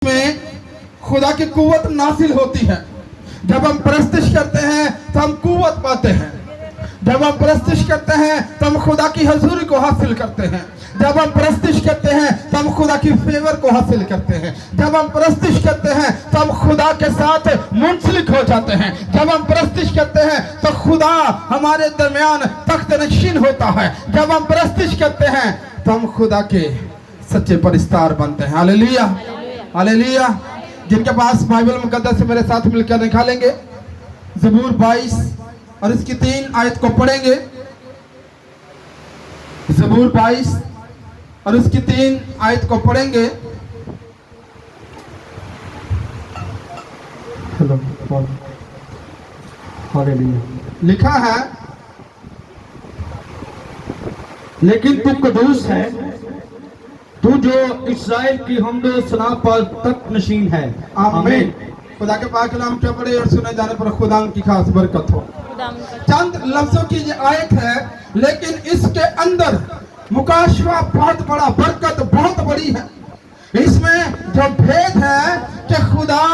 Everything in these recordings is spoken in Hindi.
में खुदा की कुव्वत नासिल होती है। जब हम परस्तिश करते हैं तो हम कुव्वत पाते हैं। जब हम परस्तिश करते हैं तो हम खुदा की हजूरी को हासिल करते हैं। जब हम परस्तिश करते हैं तो हम खुदा की फेवर को हासिल करते हैं। जब हम परस्तिश करते हैं तो हम खुदा के साथ मुंसलिक हो जाते हैं। जब हम परस्तिश करते हैं तो खुदा हमारे दरमियान तख्त नशीन होता है। जब हम परस्तिश करते हैं तो हम खुदा के सच्चे परिस्तार बनते हैं। Hallelujah, hallelujah. जिनके पास बाइबल मुकद्दस से मेरे साथ मिलकर निकालेंगे ज़बूर 22 और इसकी 3 आयत को पढ़ेंगे। ज़बूर 22 और इसकी 3 आयत को पढ़ेंगे। लिखा है, लेकिन तू कदूस है, तू जो इस्राएल की हमदो सना पर तक नशीन है। आमीन। खुदा के पाक कलाम क्या पढ़े और सुने जाने पर खुदा की खास बरकत हो। चंद लफ्जों की ये आयत है, लेकिन इसके अंदर मुकाशवा बहुत बड़ा, बरकत बहुत बड़ी है। इसमें जो भेद है कि खुदा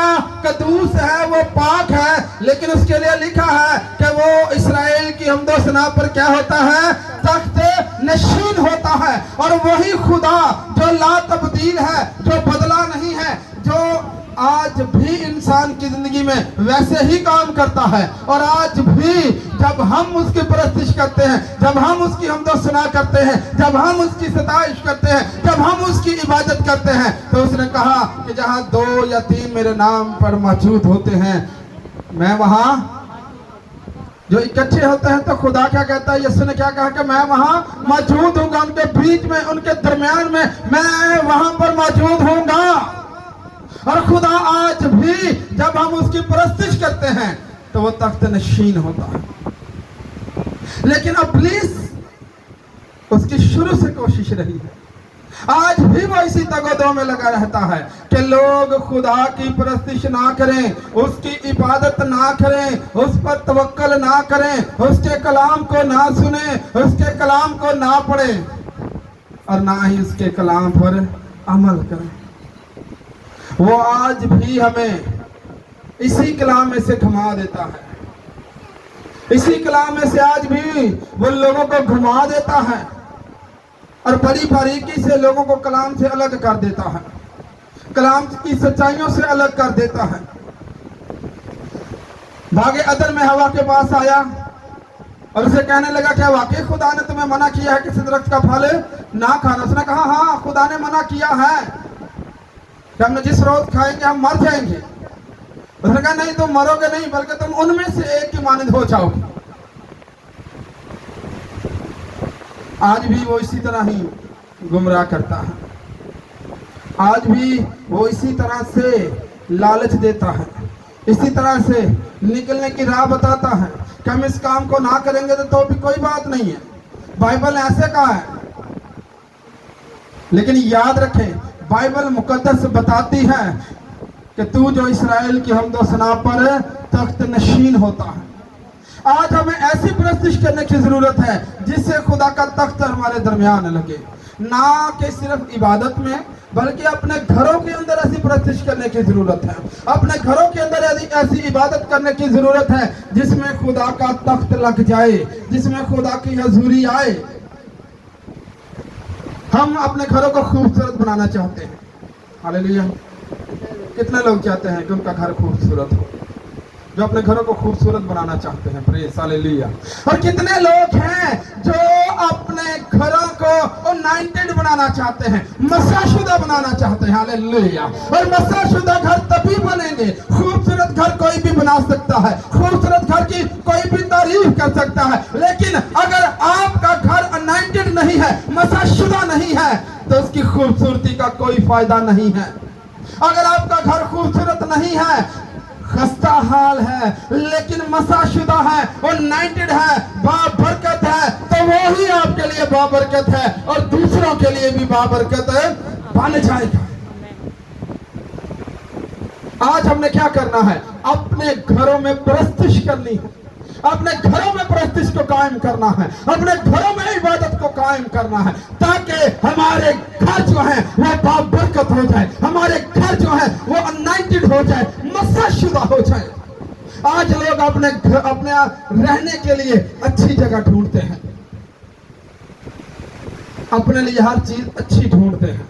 कदूस है, वो पाक है, लेकिन उसके लिए लिखा है कि वो इस्राएल की हमदो सना पर क्या होता है, तख्त नशीन होता है। और वही खुदा जो ला तब्दील है, जो बदला नहीं है, जो आज भी इंसान की जिंदगी में वैसे ही काम करता है। और आज भी जब हम उसकी परस्तिश करते हैं, जब हम उसकी हमदो सना करते हैं, जब हम उसकी सताइश करते हैं, जब हम उसकी इबादत करते हैं, तो उसने कहा कि जहां 2 या 3 मेरे नाम पर मौजूद होते हैं, मैं वहां। जो इकट्ठे होते हैं तो खुदा क्या कहता है, यीशु ने क्या कहा कि मैं वहां मौजूद हूंगा, उनके बीच में, उनके दरमियान में मैं वहां पर मौजूद हूंगा। और खुदा आज भी जब हम उसकी परस्तिश करते हैं तो वो तख्त नशीन होता है। लेकिन इब्लीस उसकी शुरू से कोशिश रही है, आज भी वो इसी तगोदो में लगा रहता है कि लोग खुदा की परस्तिश ना करें, उसकी इबादत ना करें, उस पर तवक्कल ना करें, उसके कलाम को ना सुने, उसके कलाम को ना पढ़ें और ना ही उसके कलाम पर अमल करें। वो आज भी हमें इसी कलाम में से घुमा देता है, इसी कलाम में से आज भी वो लोगों को घुमा देता है और बड़ी बारीकी से लोगों को कलाम से अलग कर देता है, कलाम की सच्चाइयों से अलग कर देता है। भागे अदर में हवा के पास आया और उसे कहने लगा, क्या वाकई खुदा ने तुम्हें मना किया है किसी दरख्त का फल ना खाना? उसने कहा, हाँ खुदा ने मना किया है कि हमने जिस रोज खाएंगे हम मर जाएंगे। उसने कहा, नहीं तुम मरोगे नहीं, बल्कि तुम उनमें से एक की मानद हो जाओगे। आज भी वो इसी तरह ही गुमराह करता है, आज भी वो इसी तरह से लालच देता है, इसी तरह से निकलने की राह बताता है कि हम इस काम को ना करेंगे तो भी कोई बात नहीं है, बाइबल ऐसे कहा है। लेकिन याद रखें, बाइबल मुकद्दस बताती है कि तू जो इस्राएल की हमदो सना पर तख्त नशीन होता है। आज हमें ऐसी परस्तिश करने की जरूरत है जिससे खुदा का तख्त हमारे दरमियान लगे, ना कि सिर्फ इबादत में, बल्कि अपने घरों के अंदर ऐसी परस्तिश करने की जरूरत है, अपने घरों के अंदर ऐसी इबादत करने की जरूरत है जिसमें खुदा का तख्त लग जाए, जिसमें खुदा की हजूरी आए। हम अपने घरों को खूबसूरत बनाना चाहते हैं। हालेलुया। कितने लोग चाहते हैं कि उनका घर खूबसूरत हो, जो अपने घरों को खूबसूरत बनाना चाहते हैं? Praise hallelujah. और कितने लोग हैं जो अपने घरों को अनॉइंटेड बनाना चाहते हैं, मसाशुदा बनाना चाहते हैं? हालेलुया। और मसाशुदा घर तभी बनेंगे, खूबसूरत घर कोई भी बना सकता है, खूबसूरत घर की कोई भी तारीफ कर सकता है, लेकिन अगर आपका घर अनॉइंटेड नहीं है, मसाशुदा नहीं है, तो उसकी खूबसूरती का कोई फायदा नहीं है। अगर आपका घर खूबसूरत नहीं है, खस्ता हाल है, लेकिन मसाशुदा है और नाइटेड है, बाबरकत है, तो वो ही आपके लिए बाबरकत है और दूसरों के लिए भी बाबरकत बन जाएगा। आज हमने क्या करना है? अपने घरों में परस्तिश करनी है, अपने घरों में परस्तिश को कायम करना है, अपने घरों में इबादत को कायम करना है, ताकि हमारे घर जो है वो बाबरकत हो जाए, हमारे घर जो है वो अनॉइंटेड हो जाए, मस्साशुदा हो जाए। आज लोग अपने रहने के लिए अच्छी जगह ढूंढते हैं, अपने लिए हर चीज अच्छी ढूंढते हैं,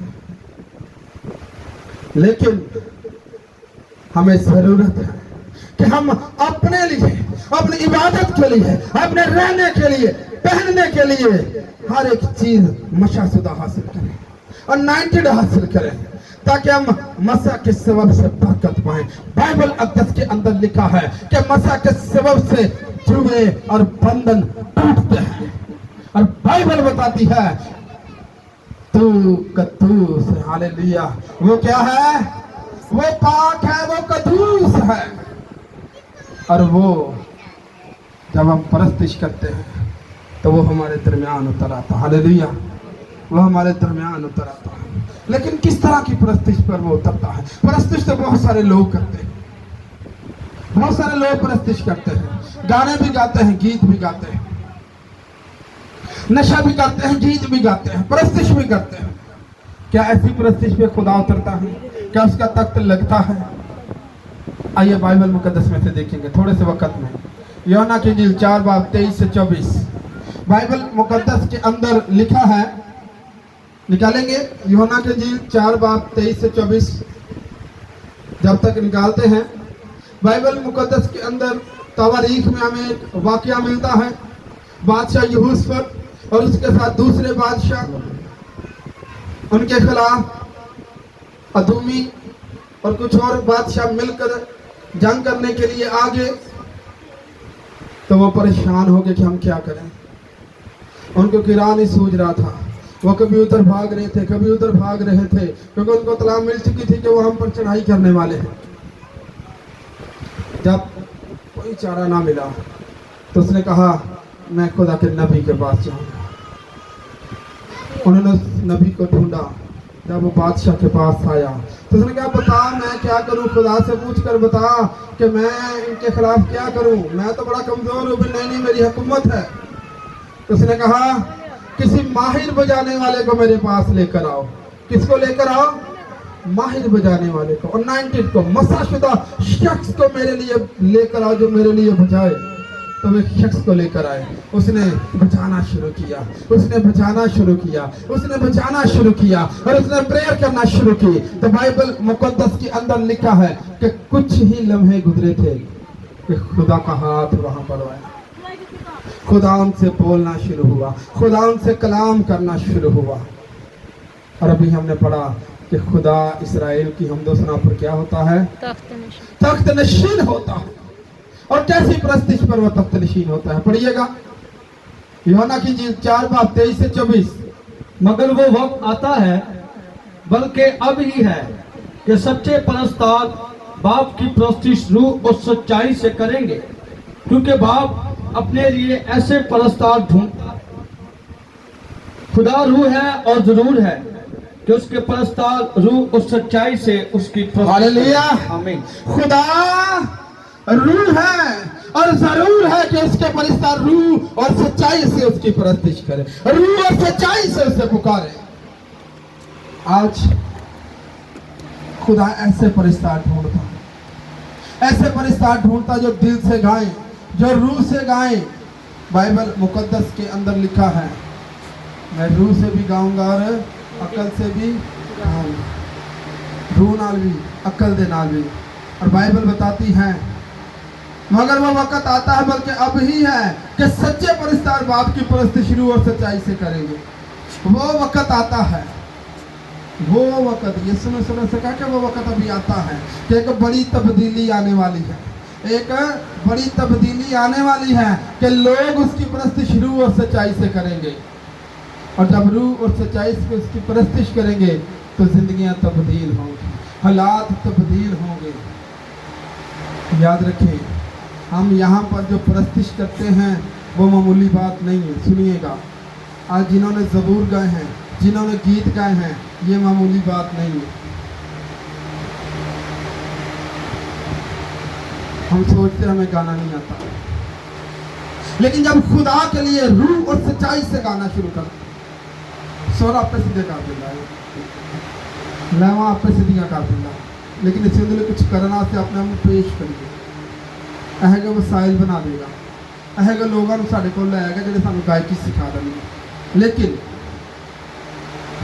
लेकिन हमें जरूरत है कि हम अपने लिए, अपनी इबादत के लिए, अपने रहने के लिए, पहनने के लिए हर एक चीज मशाशुदा हासिल करें, अनॉइंटेड हासिल करें, ताकि हम मसा के सबब से बरकत पाएं। बाइबल अक़दस के अंदर लिखा है कि मसा के सबब से जुए और बंधन टूटते हैं, और बाइबल बताती है तू कद्दूस, हालेलुया, वो क्या है? वो पाक है, वो कद्दूस है। और वो जब हम परस्तिश करते हैं तो वो हमारे दरमियान उतर आता, हालेलुया, वो हमारे दरमियान उतर आता है। लेकिन किस तरह की परस्तिश पर वो उतरता है? परस्तिश तो बहुत सारे लोग करते हैं, बहुत सारे लोग परस्तिश करते हैं, गाने भी गाते हैं, गीत भी गाते हैं, नशा भी करते हैं, गीत भी गाते हैं, परस्तिश भी करते हैं। क्या ऐसी परस्तिश पे खुदा उतरता है? क्या उसका तख्त लगता है? आइए बाइबल मुकद्दस में से देखेंगे थोड़े से वक्त में। यूहन्ना की इंजील 4 बाब 23 से 24 बाइबल मुकद्दस के अंदर लिखा है, निकालेंगे यूहन्ना की इंजील 4 बाब 23 से 24। जब तक निकालते हैं, बाइबल मुकद्दस के अंदर तवारीख में हमें एक वाकया मिलता है, बादशाह यहूशफत और उसके साथ दूसरे बादशाह, उनके खिलाफ अदूमी और कुछ और बादशाह मिलकर जंग करने के लिए आगे। तो वो परेशान हो गए कि हम क्या करें, उनको किरा नहीं सूझ रहा था, वो कभी उधर भाग रहे थे, कभी उधर भाग रहे थे, क्योंकि उनको इत्तला मिल चुकी थी कि वो हम पर चढ़ाई करने वाले हैं। जब कोई चारा ना मिला तो उसने कहा मैं खुदा के नबी के पास जाऊंगा। उन्होंने उस नबी को ढूंढा, जब वो बादशाह के पास आया तो उसने कहा बता मैं क्या करूं, खुदा से पूछ कर बता कि मैं इनके खिलाफ क्या करूं, मैं तो बड़ा कमजोर हूं, नहीं मेरी हुकूमत है। तो उसने कहा किसी माहिर बजाने वाले को मेरे पास लेकर आओ। किसको लेकर आओ? माहिर बजाने वाले को, अनॉइंटेड को, मसाशुदा शख्स को मेरे लिए लेकर आओ जो मेरे लिए बजाए। तो वे शख्स को लेकर आए, उसने बजाना शुरू किया, उसने बजाना शुरू किया, उसने बजाना शुरू किया और उसने प्रेयर करना शुरू की। तो बाइबल मुकद्दस के अंदर लिखा है कि कुछ ही लम्हे गुजरे थे कि खुदा का हाथ वहां पर आया, खुदा उनसे बोलना शुरू हुआ, खुदा उनसे कलाम करना शुरू हुआ। और अभी हमने पढ़ा कि खुदा इस्राएल की हमदोसना पर क्या होता है? तख्त नशीन होता है। और कैसी परस्तिश पर वो तख्त नशीन होता है? पढ़िएगा यूहन्ना की इंजील 4 बाब 23 से 24। मगर वो वक्त आता है, बल्कि अब ही है, कि सच्चे परस्तार बाप की परस्तिश रूह और सच्चाई से करेंगे, क्योंकि बाप अपने लिए ऐसे परस्तार ढूंढता। खुदा रूह है और जरूर है कि उसके परस्तार रूह और सच्चाई से उसकी हालेलुया, आमीन। खुदा रूह है और जरूर है कि उसके परस्तार रूह और सच्चाई से उसकी परस्तिश करे, रूह और सच्चाई से उसे पुकारे। आज खुदा ऐसे परस्तार ढूंढता, ऐसे परस्तार ढूंढता जो दिल से गाएं, जो रूह से गाएं। बाइबल मुकद्दस के अंदर लिखा है मैं रूह से भी गाऊंगा और अकल से भी गाऊंगा, रूह नाल भी अकल दे नाल भी। और बाइबल बताती है मगर वो वक्त आता है, बल्कि अब ही है, कि सच्चे परस्तार बाप की परस्तिश रूह और सच्चाई से करेंगे। वो वक्त आता है, वो वक्त, ये सुनो सका कि वो वक्त अभी आता है कि एक बड़ी तब्दीली आने वाली है, एक बड़ी तब्दीली आने वाली है कि लोग उसकी परस्तिश रूह और सच्चाई से करेंगे। और जब रूह और सच्चाई से उसकी परस्तिश करेंगे तो जिंदगियां तब्दील होंगी, हालात तब्दील होंगे। याद रखें, हम यहाँ पर जो परस्तिश करते हैं वो मामूली बात नहीं है। सुनिएगा, आज जिन्होंने ज़बूर गाए हैं, जिन्होंने गीत गाए हैं, ये मामूली बात नहीं है। हम सोचते हमें गाना नहीं आता, लेकिन जब खुदा के लिए रूह और सच्चाई से गाना शुरू कर सोरा पे सीधे कर देता है, लावा पे सीधियां कर देता है, लेकिन इस अंदर कुछ करना से अपने आप पेश करिए अहेगा वसाइल बना देगा, अहेगा लोगों को साढ़े को लाएगा जो सानू गायकी सिखा देंगे। लेकिन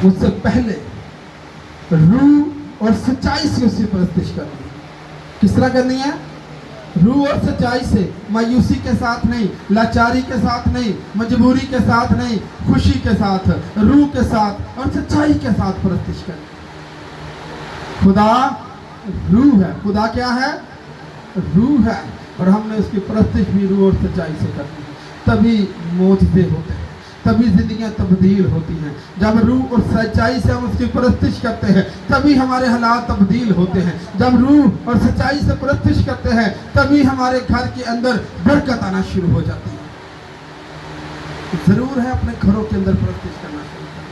उससे पहले रूह और सच्चाई से उसकी परस्तिश करनी है। किस तरह करनी है? रूह और सच्चाई से, मायूसी के साथ नहीं, लाचारी के साथ नहीं, मजबूरी के साथ नहीं, खुशी के साथ, रूह के साथ और सच्चाई के साथ परस्तिश करनी। खुदा रूह है। खुदा क्या है? रूह है। और हमने उसकी परस्तिश भी रूह और सच्चाई से करनी है। तभी मोजज़े होते हैं, तभी जिंदगियां तब्दील होती हैं। जब रूह और सच्चाई से हम उसकी परस्तिश करते हैं तभी हमारे हालात तब्दील होते हैं। जब रूह और सच्चाई से परस्तिश करते हैं तभी हमारे घर के अंदर बरकत आना शुरू हो जाती है। जरूर है अपने घरों के अंदर परस्तिश करना शुरू करें,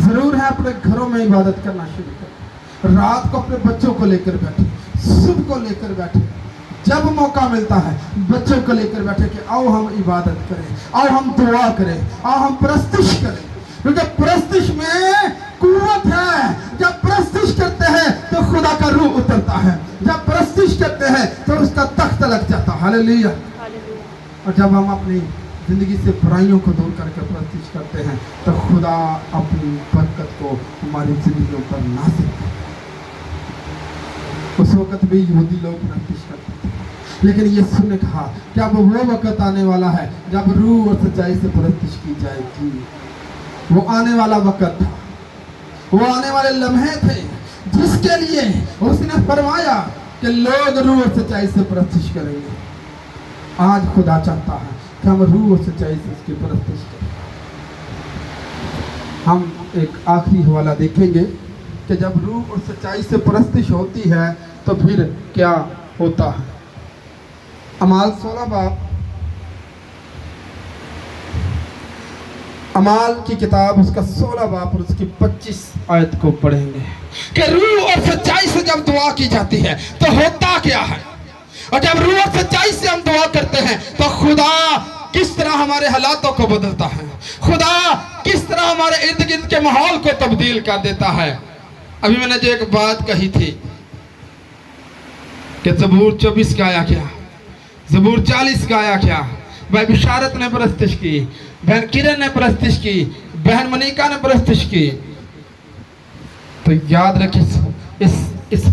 जरूर है अपने घरों में इबादत करना शुरू करें। रात को अपने बच्चों को लेकर बैठे, सुबह को लेकर बैठे, जब मौका मिलता है बच्चों को लेकर बैठे कि आओ हम इबादत करें, आओ हम दुआ करें, आओ हम परस्तिश करें। क्योंकि परस्तिश में कुव्वत है। जब परस्तिश करते हैं तो खुदा का रूह उतरता है, जब परस्तिश करते हैं तो उसका तख्त लग जाता है। हालेलुया। और जब हम अपनी जिंदगी से बुराइयों को दूर करके परस्तिश करते हैं तो खुदा अपनी बरकत को हमारी जिंदगियों पर नाज़िल करता है। उस वक्त भी यहूदी लोग परस्तिश करते थे, लेकिन यीशु ने कहा कि अब वो वक्त आने वाला है जब रूह और सच्चाई से परस्तिश की जाएगी। वो आने वाला वक्त था, वो आने वाले लम्हे थे जिसके लिए उसने फरमाया कि लोग रूह और सच्चाई से परस्तिश करेंगे। आज खुदा चाहता है कि हम रूह और सच्चाई से उसकी परस्तिश करें। हम एक आखिरी हवाला देखेंगे कि जब रूह और सच्चाई से परस्तिश होती है तो फिर क्या होता है। अमाल 16 बाब, अमाल की किताब उसका 16 बाब और उसकी 25 आयत को पढ़ेंगे कि रूह और सच्चाई से जब दुआ की जाती है तो होता क्या है। और जब रूह और सच्चाई से हम दुआ करते हैं तो खुदा किस तरह हमारे हालातों को बदलता है, खुदा किस तरह हमारे इर्द गिर्द के माहौल को तब्दील कर देता है। अभी मैंने जो एक बात कही थी कि ज़बूर 24 का आया क्या, ज़बूर 40 का आया क्या। भाई बिशारत ने परस्तिश की, बहन किरण ने परस्तिश की, बहन मनिका ने परस्तिश की। तो याद रखिए इस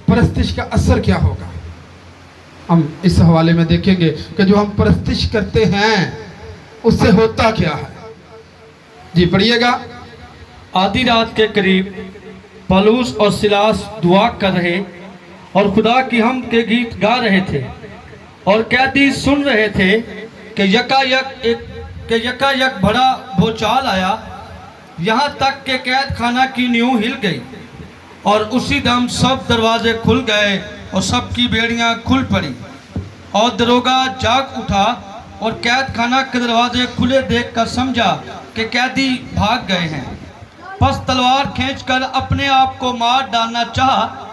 परस्तिश का असर क्या होगा। हम इस हवाले में देखेंगे कि जो हम परस्तिश करते हैं उससे होता क्या है। जी पढ़िएगा। आधी रात के करीब पौलुस और सिलास दुआ कर रहे और खुदा की हम के गीत गा रहे थे और कैदी सुन रहे थे कि यकायक बड़ा भूचाल आया, यहाँ तक कि कैद खाना की नींव हिल गई और उसी दम सब दरवाजे खुल गए और सबकी बेड़ियां खुल पड़ी और दरोगा जाग उठा और कैद खाना के दरवाजे खुले देखकर समझा कि कैदी भाग गए हैं। बस तलवार खींचकर अपने आप को मार डालना चाहा,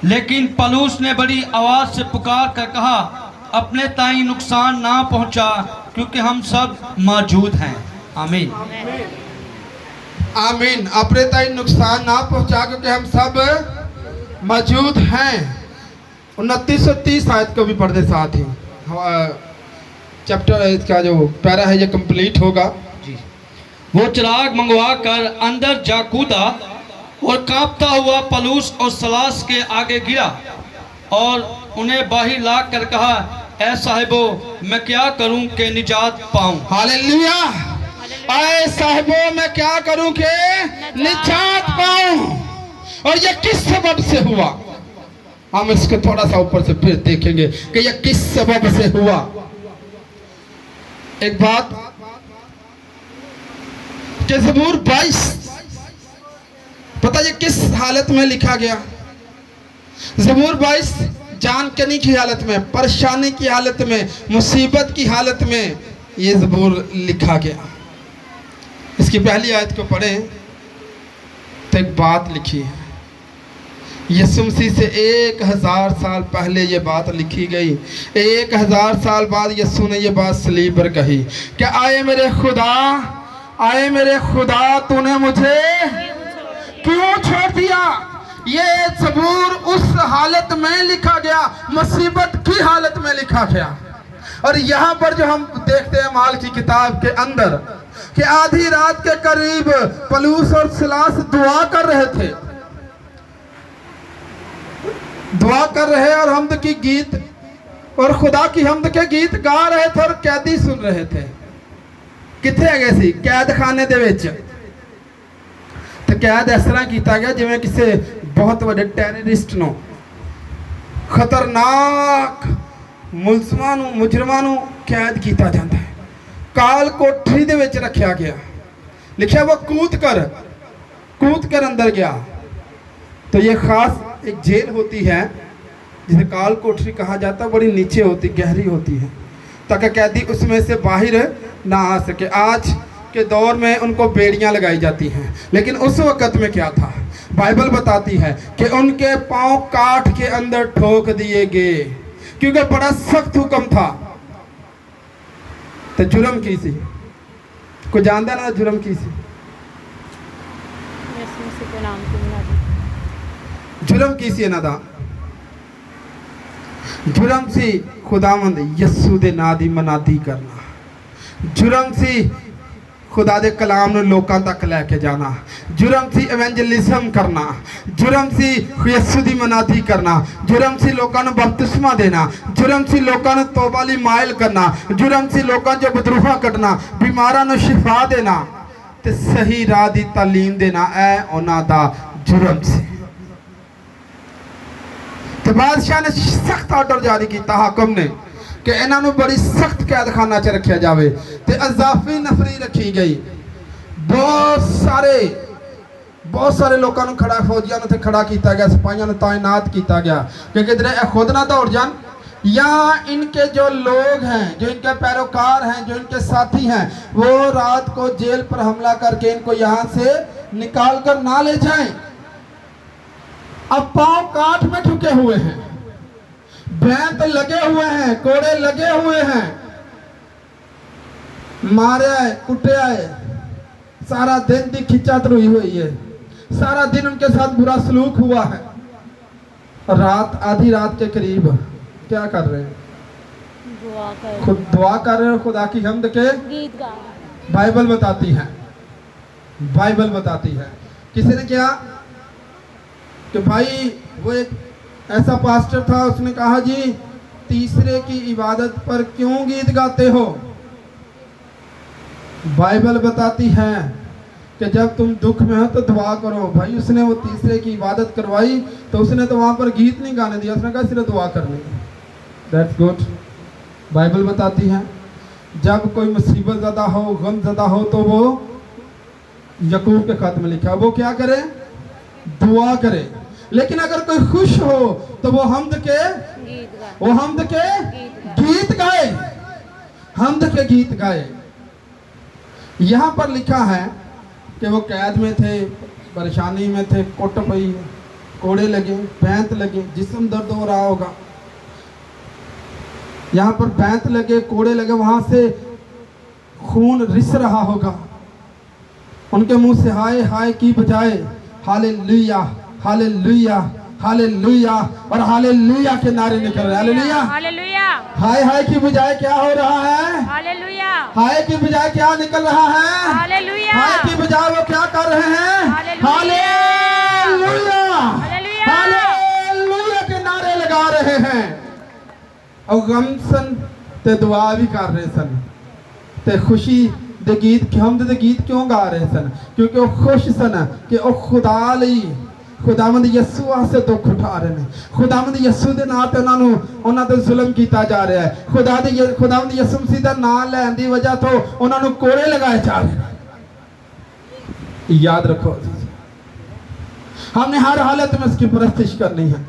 लेकिन पौलुस ने बड़ी आवाज से पुकार कर कहा, अपने ताई नुकसान ना पहुंचा क्योंकि हम सब मौजूद हैं। आमीन आमीन। अपने ताई नुकसान ना पहुंचा क्योंकि हम सब मौजूद हैं। 29 और 30 आयत को भी पढ़ दे साथ ही। चैप्टर इसका जो पैरा है ये कंप्लीट होगा जी। वो चिराग मंगवा कर अंदर जा कूदा और कांपता हुआ पौलुस और सिलास के आगे गिरा और उन्हें बाहर ला कर कहा, ऐ साहिबो मैं क्या करूं कि निजात पाऊं। हालेलुया। ऐ साहिबो मैं क्या करूं कि निजात पाऊं। और ये किस सबब से हुआ, हम इसको थोड़ा सा ऊपर से फिर देखेंगे कि ये किस सबब से हुआ। एक बात कि ज़बूर 22 पता ये किस हालत में लिखा गया। ज़बूर 22 जानकनी की हालत में, परेशानी की हालत में, मुसीबत की हालत में ये ज़बूर लिखा गया। इसकी पहली आयत को पढ़ें तो एक बात लिखी है यीशु मसीह से 1000 साल पहले ये बात लिखी गई। 1000 साल बाद यीशु ने ये बात सलीब पर कही कि आए मेरे खुदा तूने मुझे क्यों छोड़ दिया। ये ज़बूर उस हालत में लिखा गया, मुसीबत की हालत में लिखा गया। और यहाँ पर जो हम देखते हैं माल की किताब के अंदर कि आधी रात के करीब पलूस और सिलास दुआ कर रहे थे, और हमद की गीत और खुदा की हमद के गीत गा रहे थे, और कैदी सुन रहे थे। किथे है गए सी कैद खाने दे विच। तो कैद इस तरह किया गया जिवें किसी बहुत बड़े टैररिस्ट नो, खतरनाक मुजरमां नूं कैद किया जाता है। काल कोठरी दे विच रखा गया, लिखा वो कूद कर अंदर गया। तो ये खास एक जेल होती है जिसे काल कोठरी कहा जाता है, बड़ी नीचे होती, गहरी होती है, ताकि कैदी उसमें से बाहर ना आ सके। आज के दौर में उनको बेड़ियां लगाई जाती हैं, लेकिन उस वक़्त में क्या था, बाइबल बताती है कि उनके पांव काठ के अंदर ठोक दिए गए, क्योंकि बड़ा सख्त हुक्म था। तो जुर्म की सी को जानता ना, जुर्म की सी जुर्म की सी ना दा जुर्म सी खुदावंद यस्सू दे नां दी मनादी करना। जुर्म सी खुदा दे कलाम नूं लोकां तक लैके जाना। जुर्म सी एवेंजलिज्म करना। जुर्म सी यस्सू दी मनादी करना। जुर्म सी लोकां नूं बपतिस्मा देना। जुर्म सी लोकां नूं तौबा लई माइल करना। जुर्म सी लोकां जो बदरूहा कढना, बीमारां नूं शिफा देना ते सही राह दी तालीम देना। ऐ उन्हां दा जुर्म सी। तो बादशाह ने सख्त आर्डर जारी किया हाकम ने कि इन्हों बड़ी सख्त कैदखाना च रखा जाए। तो अजाफी नफरी रखी गई। बहुत सारे लोगों को खड़ा, फौजियों को खड़ा किया गया, सिपाहियों को तैनात किया गया कि किधरे खुद ना दौड़ जान, या इनके जो लोग हैं, जो इनके पैरोकार हैं, जो इनके साथी हैं, वो रात को जेल पर हमला करके इनको यहाँ से निकाल कर ना ले जाएं। अब पांव काठ में ठुके हुए हैं, बैंत लगे हुए हैं, कोड़े लगे हुए हैं, मारे आए, कुटे आए, सारा दिन की खिंचातरुई हुई है, सारा दिन उनके साथ बुरा सलूक हुआ है। रात आधी रात के करीब क्या कर रहे हैं? खुद दुआ कर रहे हैं, खुदा की हमद के गीत गा। बाइबल बताती है किसी ने क्या कि भाई वो एक ऐसा पास्टर था, उसने कहा जी तीसरे की इबादत पर क्यों गीत गाते हो? बाइबल बताती है कि जब तुम दुख में हो तो दुआ करो। भाई उसने वो तीसरे की इबादत करवाई तो उसने तो वहाँ पर गीत नहीं गाने दिया, उसने कहा सिर्फ दुआ करनी। That's good. बाइबल बताती है जब कोई मुसीबत ज़्यादा हो, गम ज़्यादा हो, तो वो यकूब के खत में लिखा वो क्या करे? दुआ करे। लेकिन अगर कोई खुश हो तो वो हमद के गीत गाए, हमद के गीत गाए। यहाँ पर लिखा है कि वो कैद में थे, परेशानी में थे, कुट पई, कोड़े लगे, बैंत लगे, जिस्म दर्द हो रहा होगा। यहाँ पर बैंत लगे, कोड़े लगे, वहां से खून रिस रहा होगा। उनके मुंह से हाय हाय की बजाय हालेलुया हालेलुया हालेलुया और हालेलुया के नारे निकल रहे हैं। Hallelujah hallelujah. हाय हाय की बजाय क्या हो रहा है? हालेलुया। हाय की बजाय क्या निकल रहा है? हालेलुया। हाय की बजाय वो क्या कर रहे हैं? हालेलुया हालेलुया के नारे लगा रहे हैं। और गम सन ते दुआ भी कर रहे सन, ते खुशी दे गीत, हमद दे गीत क्यों गा रहे सन? क्योंकि वो खुश सन कि वो खुदा लई, खुदावंद यस्सू वास्ते दुख उठा रहे हैं। खुदावंद यस्सू दे नाम ते उन्हां ते जुल्म किया जा रहा है। खुदावंद यस्सू मसीह दा नाम लैण दी वजह तो उन्हां नूं कोड़े लगाए जा रहे हैं। याद रखो, हमने हर हालत में उसकी परस्तिश करनी है।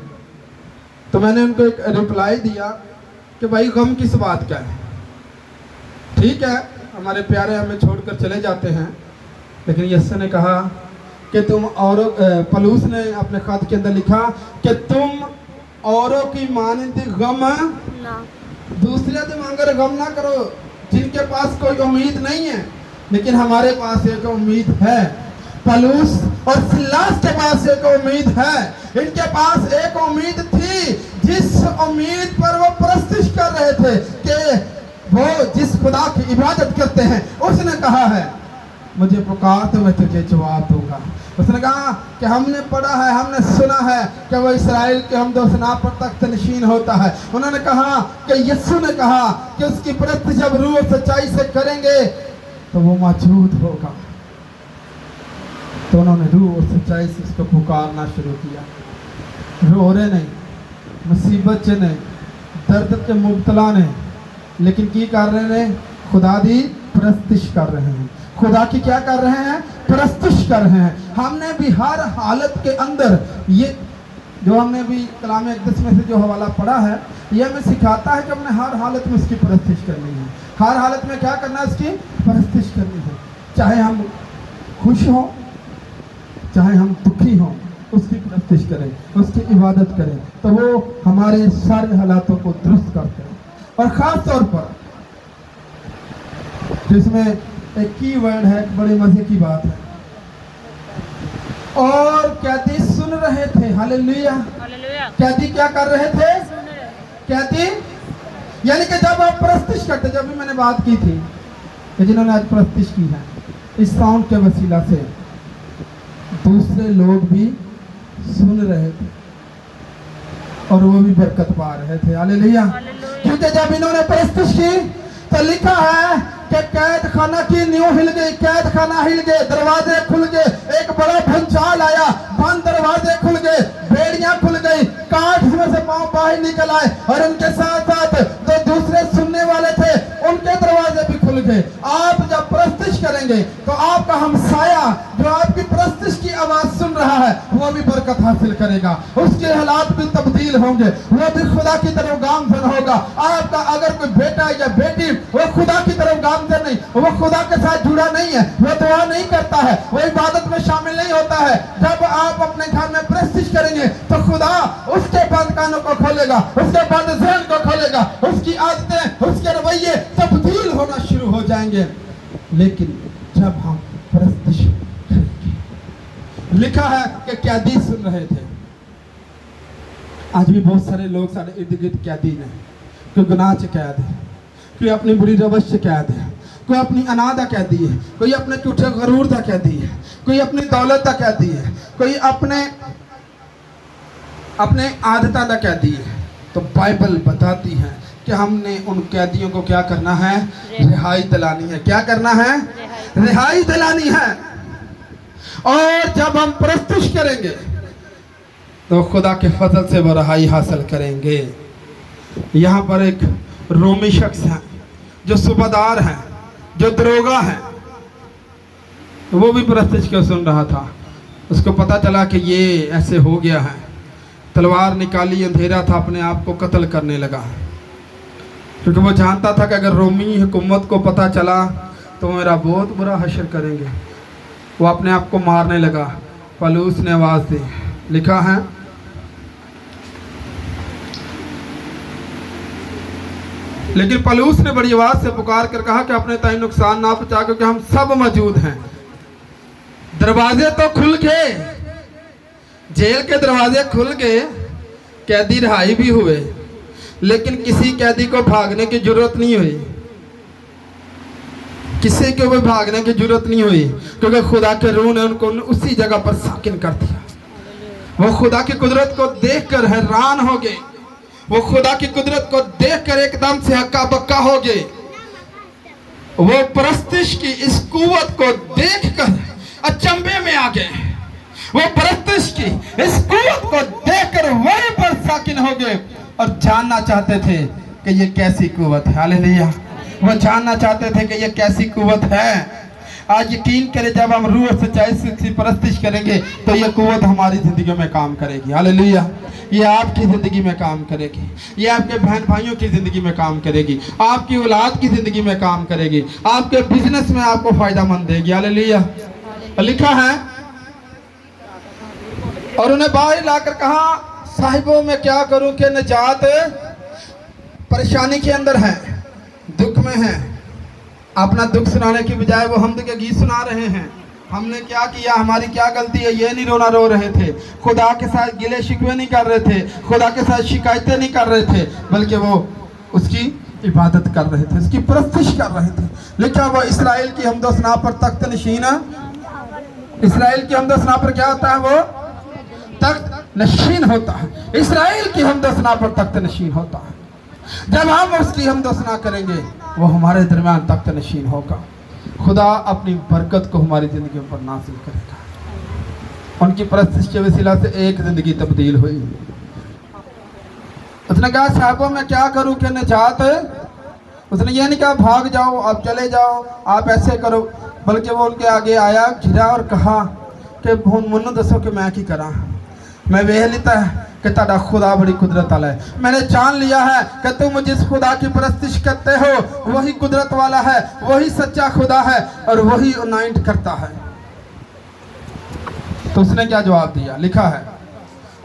तो मैंने उनको एक रिप्लाई दिया कि भाई गम किस बात का है? ठीक है, हमारे प्यारे हमें छोड़कर चले जाते हैं, लेकिन यस्सू ने कहा कि तुम औरों पलूस ने अपने खत के अंदर लिखा कि तुम औरों की मानंद गम ना दूसरे से मांगर गम ना करो जिनके पास कोई उम्मीद नहीं है, लेकिन हमारे पास एक उम्मीद है। पलूस और सिलास के पास एक उम्मीद है। इनके पास एक उम्मीद थी, जिस उम्मीद पर वो प्रस्तुत कर रहे थे कि वो जिस खुदा की इबादत करते हैं, उसने कहा है मुझे पुकार तो मैं तुझे जवाब दूंगा। उसने कहा कि हमने पढ़ा है, हमने सुना है कि वो इसराइल के हम दोसना पर तख्त नशीन होता है। उन्होंने कहा कि यीशु ने कहा कि उसकी परस्त जब रूह और सच्चाई से करेंगे तो वो मौजूद होगा। तो उन्होंने रूह और सच्चाई से उसको पुकारना शुरू किया। रो रहे नहीं, मुसीबत च नहीं, दर्द के मुब्तला ने, लेकिन की कर रहे हैं? खुदा दी परस्तिश कर रहे हैं। खुदा की क्या कर रहे हैं? परस्तिश कर रहे हैं। हमने भी हर हालत के अंदर, ये जो हमने भी कलाम अक़दस में से जो हवाला पढ़ा है, ये हमें सिखाता है कि हमने हर हालत में उसकी परस्तिश करनी है। हर हालत में क्या करना है? उसकी परस्तिश करनी है। चाहे हम खुश हों, चाहे हम दुखी हों, उसकी परस्तिश करें, उसकी इबादत करें, तो वो हमारे सारे हालातों को दुरुस्त करते हैं। और ख़ास तौर पर जिसमें एक की वर्ड है, एक बड़े मज़े की बात है। और कैदी सुन रहे थे, हालेलुया। हालेलुया। कैदी क्या कर रहे थे? सुन रहे। कैदी यानी कि जब आप परस्तिश करते, जब भी मैंने बात की थी कि जिन्होंने आज परस्तिश की है, इस साउंड के वसीला से दूसरे लोग भी सुन रहे थे और वो भी बरकत पा रहे थे। हालेलुया। हालेलुया। क्योंकि जब इन्होंने परस्तिश की तो लिखा है कि कैद खाना की नींव हिल गई, कैद खाना हिल गए, दरवाजे खुल गए, एक बड़ा भूचाल आया, बंद दरवाजे खुल गए, बेड़ियां खुल गई, कांच में से पांव बाहर निकल आए, और उनके साथ साथ जो दूसरे सुनने वाले थे उनके दरवाजे भी खुल गए। आप जब परस्तिश करेंगे तो आपका हमसाया जो आपकी परस्तिश की आवाज सुन रहा है वो भी बरकत हासिल करेगा, उसके हालात भी तब्दील होंगे, वो भी खुदा की तरफ गामजन होगा। आपका अगर कोई बेटा या बेटी वो खुदा की तरफ गामजन नहीं, वो खुदा के साथ जुड़ा नहीं है, वो दुआ नहीं करता है, वो इबादत में शामिल नहीं होता है, जब आप अपने घर में परस्तिश करेंगे तो खुदा उसके बंद कानों को खोलेगा, उसके बंद ज़हन को खोलेगा, उसकी आदतें, उसके रवैये तब्दील होना शुरू हो जाएंगे। लेकिन जब हम परस्तिश करेंगे, लिखा है कि कैदी सुन रहे थे। आज भी बहुत सारे लोग सारे इर्द गिर्द कैदी ने, कोई गुनाह से कैद है, कोई अपनी बुरी रवश से कैद है, कोई अपनी अनादा कैदी है, कोई अपने झूठे गरूर का कैदी है, कोई अपनी दौलत का कैदी है, कोई अपने आदतों का कैदी है। तो बाइबल बताती है कि हमने उन कैदियों को क्या करना है? रिहाई दिलानी है। क्या करना है? रिहाई दिलानी है। और जब हम परस्तिश करेंगे तो खुदा के फजल से वो रिहाई हासिल करेंगे। यहाँ पर एक रोमी शख्स है जो सूबादार है, जो दरोगा है, वो भी परस्तिश को सुन रहा था। उसको पता चला कि ये ऐसे हो गया है, तलवार निकाली, अंधेरा था, अपने आप को कत्ल करने लगा, क्योंकि वो जानता था कि अगर रोमी हुकूमत को पता चला तो मेरा बहुत बुरा हशर करेंगे। वो अपने आप को मारने लगा। पलूस ने आवाज़ दी, लिखा है लेकिन पलूस ने बड़ी आवाज़ से पुकार कर कहा कि अपने ताई नुकसान ना पहुंचा, क्योंकि हम सब मौजूद हैं। दरवाजे तो खुल गए, जेल के दरवाजे खुल गए, कैदी रिहाई भी हुए, लेकिन किसी कैदी को भागने की जरूरत नहीं हुई, किसी को भी भागने की जरूरत नहीं हुई, क्योंकि खुदा के रूह ने उनको उसी जगह पर साकिन कर दिया। वो खुदा की कुदरत को देखकर हैरान हो गए, वो खुदा की कुदरत को देखकर एकदम से हक्का बक्का हो गए। वो परस्तिश की इस कुव्वत को देखकर अचंभे में आ गए। वो परस्तिश की इस कुव्वत को देखकर वहीं पर साकिन हो गए और जानना चाहते थे कि ये कैसी कुव्वत है। हालेलुया। वो जानना चाहते थे कि ये कैसी कुव्वत है। आज यकीन करें, जब हम रूह और सच्चाई से परस्तिश करेंगे तो ये कुव्वत हमारी जिंदगी में काम करेगी। हालेलुया। ये आपकी जिंदगी में काम करेगी, ये आपके बहन भाइयों की जिंदगी में काम करेगी, आपकी औलाद की जिंदगी में काम करेगी, आपके बिजनेस में आपको फायदा मंद देगी। हालेलुया। लिखा है और उन्हें बाहर लाकर कहा, साहिबों मैं क्या करूं कि निजात परेशानी के अंदर है, दुख में है। अपना दुख सुनाने की बजाय वो हमद के गीत सुना रहे हैं। हमने क्या किया, हमारी क्या गलती है, ये नहीं रोना रो रहे थे, खुदा के साथ गिले शिकवे नहीं कर रहे थे, खुदा के साथ शिकायतें नहीं कर रहे थे, बल्कि वो उसकी इबादत कर रहे थे, उसकी परस्तिश कर रहे थे। लिखा वो इसराइल की हमदोसना पर तख्त नशीन, इसराइल की हमदोसना पर क्या होता है, वो तख्त नशीन होता है। इसराइल की हमदोसना पर तख्त नशीन होता है। जब हम उसकी हमदोसना करेंगे वो हमारे दरमियान तख्त नशीन होगा। खुदा अपनी बरकत को हमारी जिंदगी पर नासिल करेगा। उनकी परस्तिश के वसीला से एक जिंदगी तब्दील हुई। उसने कहा, साहबों मैं क्या करूं कि निजात, उसने ये नहीं कहा भाग जाओ, आप चले जाओ, आप ऐसे करो, बल्कि वो उनके आगे आया, घिरा और कहा कि हुन मुन्नू दसो कि मैं की करा। मैं वेह लेता है कि ताड़ा खुदा बड़ी कुदरत वाला है। मैंने जान लिया है कि तुम जिस खुदा की परस्तिश करते हो वही कुदरत वाला है, वही सच्चा खुदा है और वही अनाइंट करता है। तो उसने क्या जवाब दिया, लिखा है,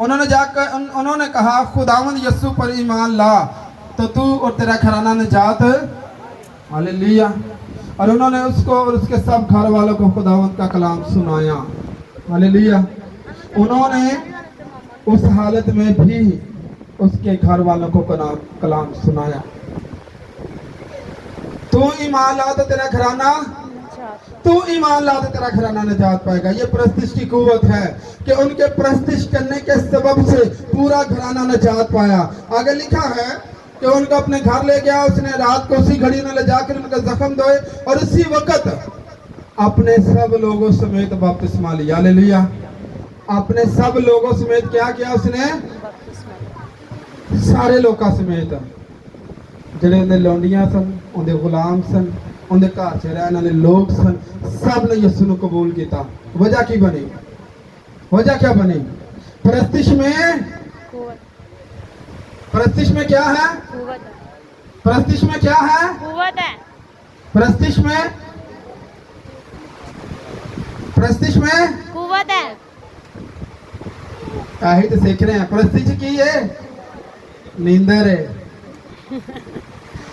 उन्होंने कहा, खुदावंद यस्सु पर ईमान ला तो तू और तेरा घराना निजात। हालेलुया। और उन्होंने उसको और उसके सब घर वालों को खुदावंद का कलाम सुनाया। हालेलुया। उन्होंने उस हालत में भी उसके घर वालों को कलाम सुनाया। तू ईमान ला तो तेरा घराना, तू ईमान ला तो तेरा घराना निजात पाएगा। ये परस्तिश की कुव्वत है कि उनके परस्तिश करने के सबब से पूरा घराना निजात पाया। आगे लिखा है कि उनको अपने घर ले गया, उसने रात को उसी घड़ी में ले जाकर उनके जख्म धोए और उसी वक्त अपने सब लोगों समेत बपतिस्मा लिया। हालेलुया। अपने सब लोगों समेत क्या किया उसने, सारे लोगों समेत, ਜਿਹੜੇ ਉਹਦੇ ਲੌਂਡੀਆਂ ਸਨ, ਉਹਦੇ ਗੁਲਾਮ ਸਨ, ਉਹਦੇ ਘਰ 'ਚ ਰਹਿਣ ਵਾਲੇ लोग सन, सब ने यीशु को कबूल किया। वजह की बनी, वजह क्या बनी, परस्तिश में, परस्तिश में क्या है, परस्तिश में क्या है, परस्तिश में, परस्तिश में कुव्वत है। यही तो सीख रहे हैं। परस्तिश की है नींदर है,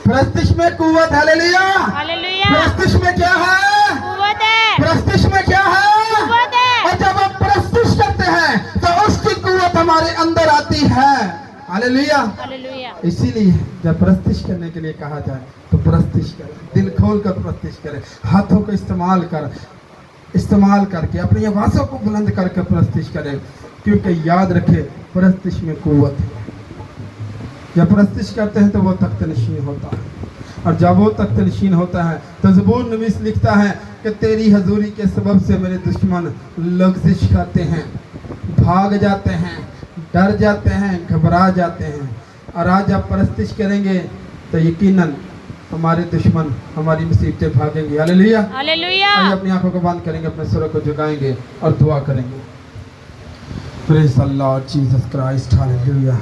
परस्तिश में कुव्वत। हालेलुया। हालेलुया। परस्तिश में क्या है, कुव्वत है। परस्तिश में क्या है, कुव्वत है। और जब हम परस्तिश करते हैं तो उसकी कुव्वत हमारे अंदर आती है। हालेलुया। हालेलुया। इसीलिए जब परस्तिश करने के लिए कहा जाए तो परस्तिश कर, दिल खोल कर परस्तिश करे, हाथों को इस्तेमाल करके अपनी आवाज़ों को बुलंद करके परस्तिश करे, क्योंकि याद रखे परस्तिश में कुव्वत है। जब परस्तिश करते हैं तो वो तख्त नशीन होता है, और जब वो तख्त नशीन होता है तो ज़बूर नवीस लिखता है कि तेरी हजूरी के सबब से मेरे दुश्मन लग़्ज़िश खाते हैं, भाग जाते हैं, डर जाते हैं, घबरा जाते हैं। और आज आप परस्तिश करेंगे तो यकीनन हमारे दुश्मन हमारी मुसीबतें भागेंगे। हालेलुया। हालेलुया। आइए अपनी आंखों को बंद करेंगे, अपने सुरों को झुकाएंगे और दुआ करेंगे। Praise the Lord Jesus Christ. Hallelujah.